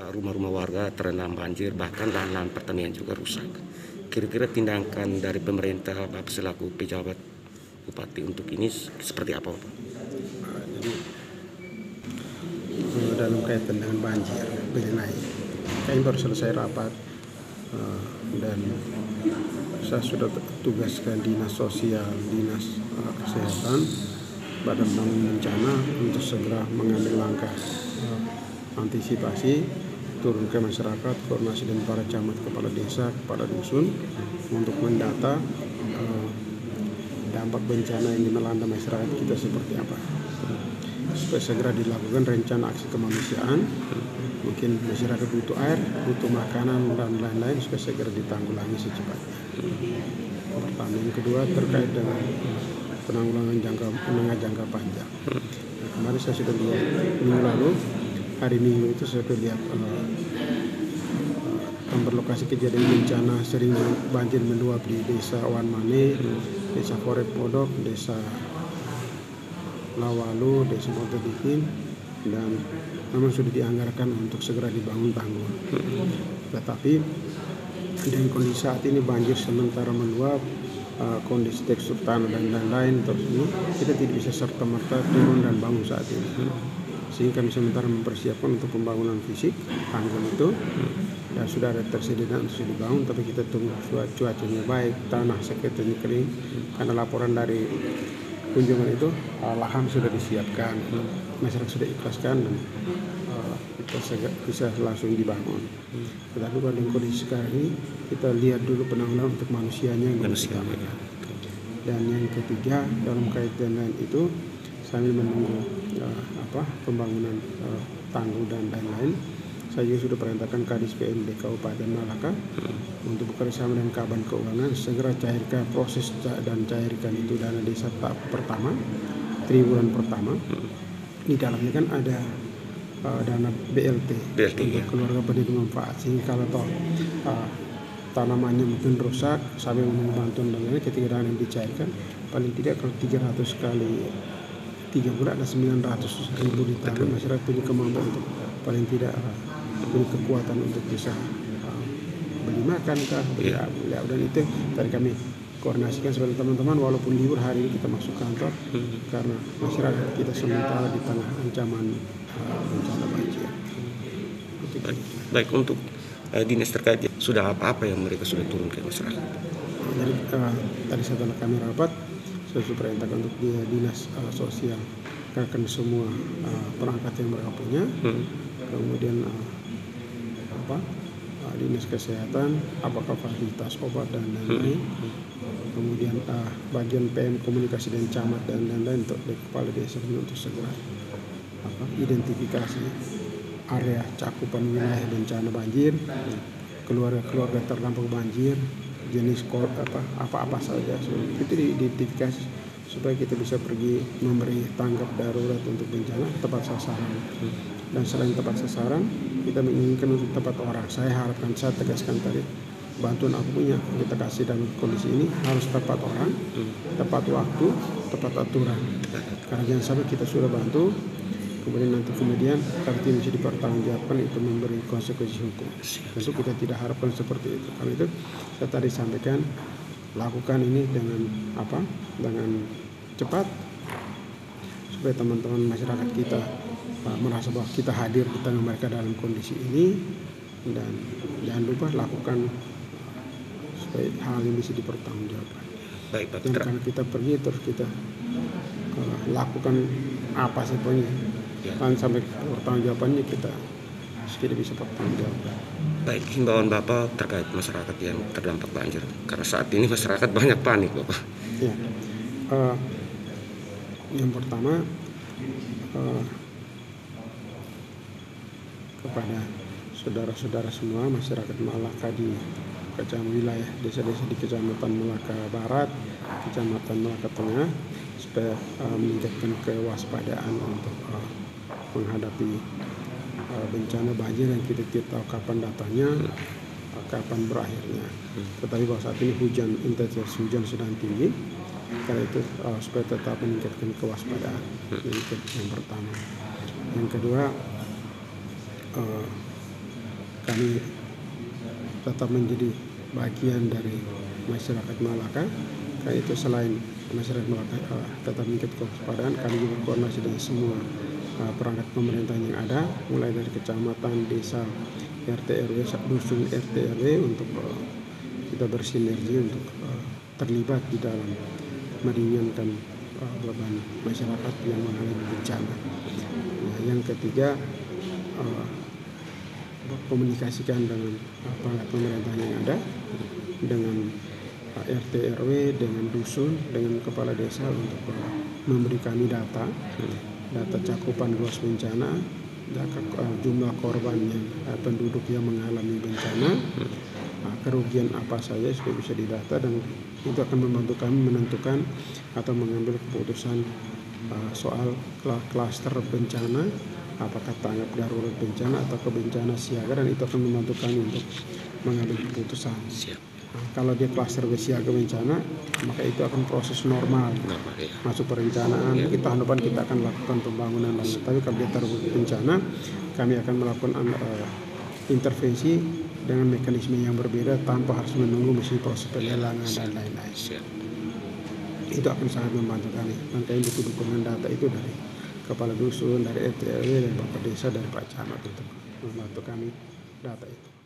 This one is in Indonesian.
rumah-rumah warga terendam banjir, bahkan lahan-lahan pertanian juga rusak. Kira-kira tindakan dari pemerintah Bapak selaku pejabat Bupati untuk ini seperti apa, Bapak? Jadi dalam kaitan dengan banjir Belenai, kami baru selesai rapat dan saya sudah tugaskan dinas sosial, dinas kesehatan, badan penanggulangan bencana untuk segera mengambil langkah antisipasi, turun ke masyarakat, koordinasi dengan para camat, kepala desa, kepala dusun untuk mendata dampak bencana yang melanda masyarakat kita seperti apa, supaya segera dilakukan rencana aksi kemanusiaan. Mungkin masyarakat butuh air, butuh makanan dan lain-lain, supaya segera ditanggulangi secepatnya. Pertama, yang kedua terkait dengan penanggulangan jangka panjang. Nah, kemarin saya sudah lihat minggu lalu, hari Minggu itu saya sudah lihat tempat lokasi kejadian bencana sering banjir meluap di desa Wanmane, desa Korep Podok, desa Lawalu, desa Motodikin, dan memang sudah dianggarkan untuk segera dibangun tanggul. Tetapi dengan kondisi saat ini banjir sementara meluap, kondisi tekstur tanah dan lain-lain, terus ini kita tidak bisa serta-merta turun dan bangun saat ini. Sehingga kami sementara mempersiapkan untuk pembangunan fisik tanggul itu. Ya sudah ada tersedia dan sudah dibangun, tapi kita tunggu cuacanya baik, tanah sekitarnya kering. Karena laporan dari kunjungan itu lahan sudah disiapkan, masyarakat sudah ikhlaskan dan kita bisa langsung dibangun. Tetapi pada kondisi sekarang ini kita lihat dulu penanggulangan untuk manusianya yang utama. Dan yang ketiga dalam kaitan dengan itu sambil menunggu pembangunan tanggul dan lain-lain, saya juga sudah perintahkan Kadis PMD Kabupaten Malaka untuk bekerjasama dengan Kaban Keuangan segera cairkan proses dan cairkan itu dana desa tahap pertama, triwulan pertama. Di dalamnya kan ada dana BLT untuk keluarga penerima manfaat, sehingga kalau tanamannya mungkin rusak sampai menunggu bantuan dan lain-lain, ketika dana yang dicairkan paling tidak kalau 300 kali 3 bulan ada 900.000 ditanam, masyarakat punya kemampuan untuk paling tidak punya kekuatan untuk bisa beli makan kah, beli dan itu tadi kami koordinasikan sebagai teman-teman, walaupun libur hari ini kita masuk kantor karena masyarakat kita sementara di tengah ancaman bencana banjir. Baik, untuk dinas terkait sudah apa yang mereka sudah turun ke masyarakat? Jadi tadi setelah kami rapat, saya sudah perintahkan untuk dinas sosial akan semua perangkat yang mereka punya, kemudian dinas kesehatan, apakah fasilitas obat dan lain-lain, kemudian bagian PM komunikasi dan camat dan lain-lain untuk kepala desa untuk segera identifikasi area cakupan wilayah bencana banjir, keluarga terdampak banjir, jenis apa saja, itu diidentifikasi supaya kita bisa pergi memberi tanggap darurat untuk bencana tepat sasaran. Dan selain tepat sasaran, kita menginginkan untuk tepat orang. Saya harapkan, saya tegaskan tadi, bantuan aku punya kita kasih dalam kondisi ini harus tepat orang, tepat waktu, tepat aturan. Karena jangan sampai kita sudah bantu, kemudian kalau tidak bisa dipertanggungjawabkan, itu memberi konsekuensi hukum. Tentu kita tidak harapkan seperti itu. Karena itu saya tadi sampaikan, lakukan ini dengan cepat supaya teman-teman masyarakat kita merasa bahwa kita hadir di tengah mereka dalam kondisi ini, dan jangan lupa lakukan supaya hal ini bisa dipertanggungjawabkan. Baik, Pak. Dan karena kita pergi terus kita lakukan apa sebenarnya, dan sampai pertanggungjawabannya kita tidak bisa pertanggungjawabkan. Baik, himbauan Bapak terkait masyarakat yang terdampak banjir, karena saat ini masyarakat banyak panik, Bapak. Ya, yang pertama kepada saudara-saudara semua masyarakat Malaka di wilayah desa-desa di Kecamatan Malaka Barat, Kecamatan Malaka Tengah, supaya meningkatkan kewaspadaan untuk menghadapi bencana banjir yang kita tidak tahu kapan datangnya, kapan berakhirnya. Tetapi bahwa saat ini intensitas hujan sedang tinggi, karena itu supaya tetap meningkatkan kewaspadaan. Itu yang pertama. Yang kedua, kami tetap menjadi bagian dari masyarakat Malaka. Karena itu selain masyarakat Malaka tetap meningkat kewaspadaan, kami juga koordinasi dengan semua perangkat pemerintahan yang ada, mulai dari kecamatan, desa, RT RW, dusun RT RW, untuk kita bersinergi untuk terlibat di dalam meringankan beban masyarakat yang mengalami bencana. Nah, yang ketiga, komunikasikan dengan perangkat pemerintahan yang ada, dengan RT RW, dengan dusun, dengan kepala desa untuk memberi kami data cakupan luas bencana, jumlah korban yang penduduk yang mengalami bencana, kerugian apa saja supaya bisa didata, dan itu akan membantu kami menentukan atau mengambil keputusan soal klaster bencana, apakah tanggap darurat bencana atau ke bencana siaga, dan itu akan membantu kami untuk mengambil keputusan. Kalau dia klaster siaga bencana, maka itu akan proses normal, masuk perencanaan. Mungkin tahun depan kita akan lakukan pembangunan lagi. Tapi kalau dia darurat bencana, kami akan melakukan intervensi dengan mekanisme yang berbeda tanpa harus menunggu mesin proses pelelangan dan lain-lain. Itu akan sangat membantu kami. Dan kami butuh dukungan data itu dari kepala dusun, dari RT RW, dari Bapak Desa, dari Pak Camat untuk membantu kami data itu.